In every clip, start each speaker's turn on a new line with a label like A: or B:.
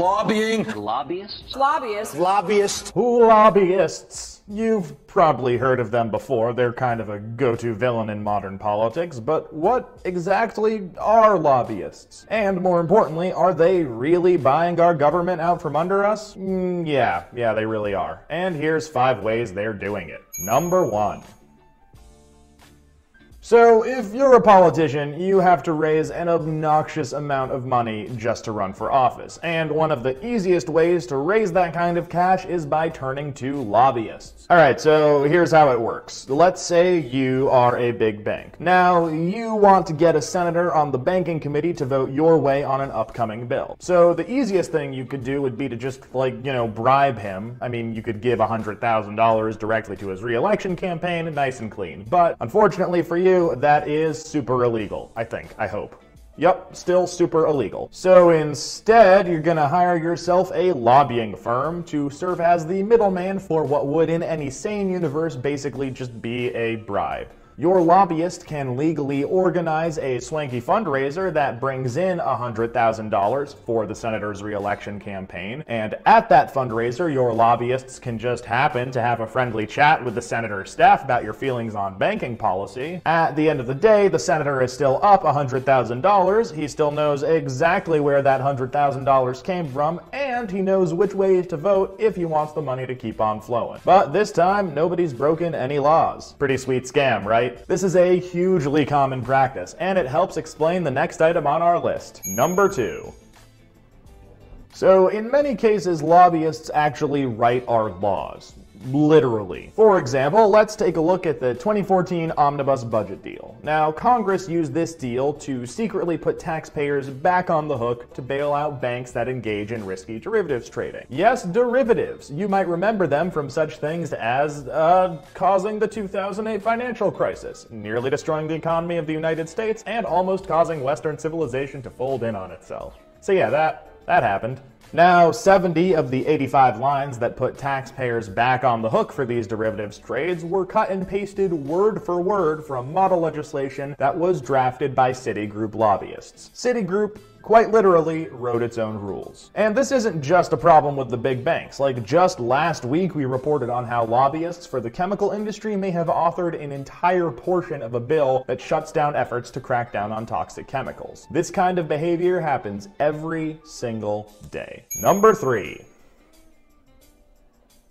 A: Lobbying.
B: Lobbyists?
C: Lobbyists.
A: Lobbyists.
D: Lobbyists. You've probably heard of them before. They're kind of a go-to villain in modern politics, but what exactly are lobbyists? And more importantly, are they really buying our government out from under us? Yeah, they really are. And here's 5 ways they're doing it. Number 1. So, if you're a politician, you have to raise an obnoxious amount of money just to run for office. And one of the easiest ways to raise that kind of cash is by turning to lobbyists. Alright, so here's how it works. Let's say you are a big bank. Now, you want to get a senator on the banking committee to vote your way on an upcoming bill. So, the easiest thing you could do would be to just, bribe him. I mean, you could give $100,000 directly to his re-election campaign, nice and clean. But, unfortunately for you, that is super illegal, I hope. Yup, still super illegal. So instead, you're gonna hire yourself a lobbying firm to serve as the middleman for what would in any sane universe basically just be a bribe. Your lobbyist can legally organize a swanky fundraiser that brings in $100,000 for the senator's re-election campaign, and at that fundraiser, your lobbyists can just happen to have a friendly chat with the senator's staff about your feelings on banking policy. At the end of the day, the senator is still up $100,000, he still knows exactly where that $100,000 came from, and he knows which way to vote if he wants the money to keep on flowing. But this time, nobody's broken any laws. Pretty sweet scam, right? This is a hugely common practice, and it helps explain the next item on our list. Number 2. So, in many cases, lobbyists actually write our laws. Literally. For example, let's take a look at the 2014 Omnibus Budget deal. Now, Congress used this deal to secretly put taxpayers back on the hook to bail out banks that engage in risky derivatives trading. Yes, derivatives. You might remember them from such things as, causing the 2008 financial crisis, nearly destroying the economy of the United States, and almost causing Western civilization to fold in on itself. So yeah, that happened. Now, 70 of the 85 lines that put taxpayers back on the hook for these derivatives trades were cut and pasted word for word from model legislation that was drafted by Citigroup lobbyists. Citigroup quite literally wrote its own rules. And this isn't just a problem with the big banks. Like, just last week we reported on how lobbyists for the chemical industry may have authored an entire portion of a bill that shuts down efforts to crack down on toxic chemicals. This kind of behavior happens every single day. Number 3.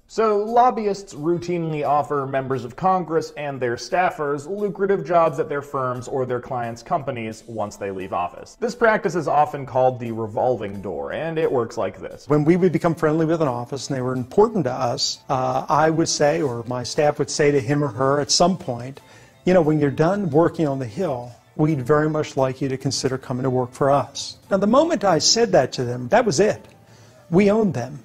D: So, lobbyists routinely offer members of Congress and their staffers lucrative jobs at their firms or their clients' companies once they leave office. This practice is often called the revolving door, and it works like this.
E: When we would become friendly with an office and they were important to us, I would say, or my staff would say to him or her at some point, when you're done working on the Hill, we'd very much like you to consider coming to work for us. Now, the moment I said that to them, that was it. We owned them.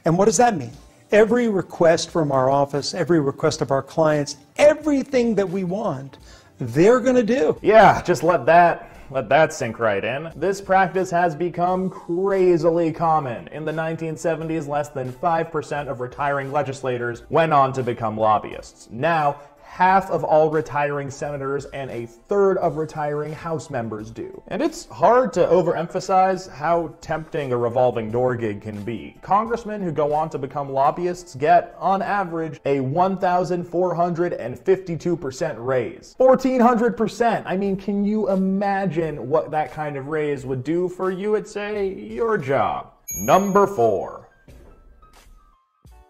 E: And what does that mean? Every request from our office, every request of our clients, everything that we want, they're going to do.
D: Yeah, just let that sink right in. This practice has become crazily common. In the 1970s, less than 5% of retiring legislators went on to become lobbyists. Now, half of all retiring senators and a third of retiring House members do. And it's hard to overemphasize how tempting a revolving door gig can be. Congressmen who go on to become lobbyists get, on average, a 1,452% raise. 1,400%! I mean, can you imagine what that kind of raise would do for, you would say, your job? Number 4.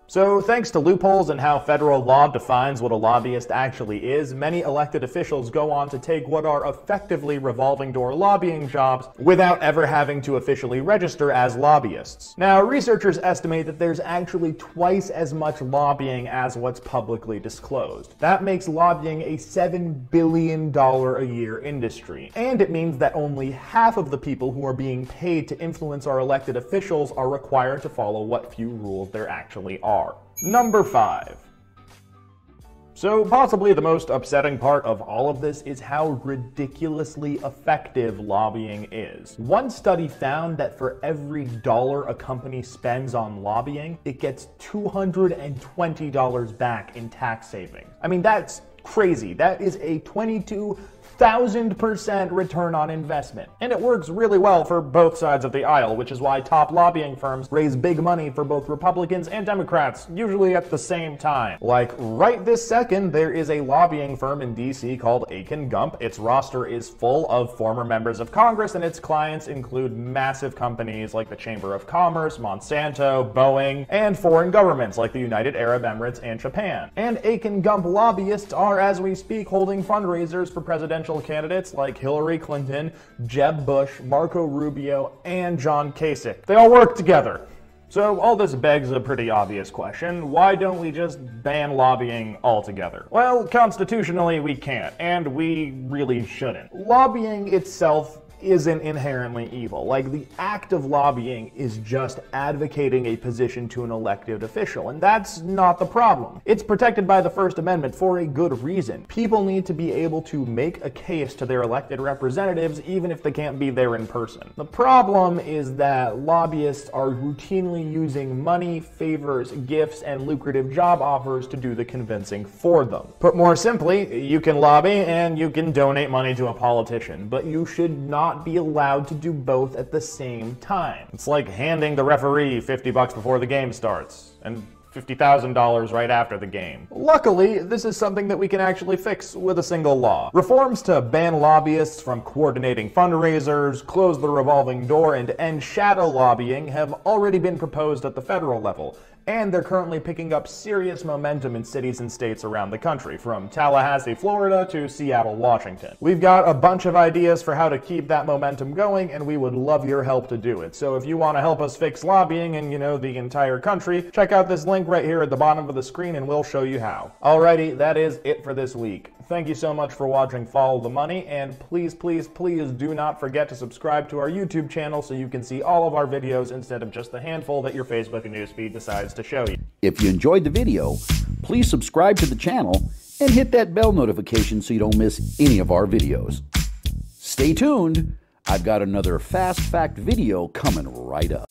D: So, thanks to loopholes in how federal law defines what a lobbyist actually is, many elected officials go on to take what are effectively revolving door lobbying jobs without ever having to officially register as lobbyists. Now, researchers estimate that there's actually twice as much lobbying as what's publicly disclosed. That makes lobbying a $7 billion a year industry. And it means that only half of the people who are being paid to influence our elected officials are required to follow what few rules there actually are. Number 5. So possibly the most upsetting part of all of this is how ridiculously effective lobbying is. One study found that for every dollar a company spends on lobbying, it gets $220 back in tax savings. I mean, that's crazy. That is a 22,000% return on investment. And it works really well for both sides of the aisle, which is why top lobbying firms raise big money for both Republicans and Democrats, usually at the same time. Like right this second, there is a lobbying firm in DC called Aiken Gump. Its roster is full of former members of Congress, and its clients include massive companies like the Chamber of Commerce, Monsanto, Boeing, and foreign governments like the United Arab Emirates and Japan. And Aiken Gump lobbyists are, as we speak, holding fundraisers for presidential candidates like Hillary Clinton, Jeb Bush, Marco Rubio, and John Kasich. They all work together. So all this begs a pretty obvious question. Why don't we just ban lobbying altogether? Well, constitutionally we can't, and we really shouldn't. Lobbying itself isn't inherently evil. Like, the act of lobbying is just advocating a position to an elected official, and that's not the problem. It's protected by the First Amendment for a good reason. People need to be able to make a case to their elected representatives even if they can't be there in person. The problem is that lobbyists are routinely using money, favors, gifts, and lucrative job offers to do the convincing for them. Put more simply, you can lobby and you can donate money to a politician, but you should not be allowed to do both at the same time. It's like handing the referee $50 before the game starts and $50,000 right after the game. Luckily, this is something that we can actually fix with a single law. Reforms to ban lobbyists from coordinating fundraisers, close the revolving door, and end shadow lobbying have already been proposed at the federal level, and they're currently picking up serious momentum in cities and states around the country, from Tallahassee, Florida to Seattle, Washington. We've got a bunch of ideas for how to keep that momentum going, and we would love your help to do it. So if you want to help us fix lobbying in, the entire country, check out this link right here at the bottom of the screen and we'll show you how. Alrighty, that is it for this week. Thank you so much for watching Follow the Money, and please, please, please do not forget to subscribe to our YouTube channel so you can see all of our videos instead of just the handful that your Facebook newsfeed decides to show you.
A: If you enjoyed the video, please subscribe to the channel and hit that bell notification so you don't miss any of our videos. Stay tuned, I've got another Fast Fact video coming right up.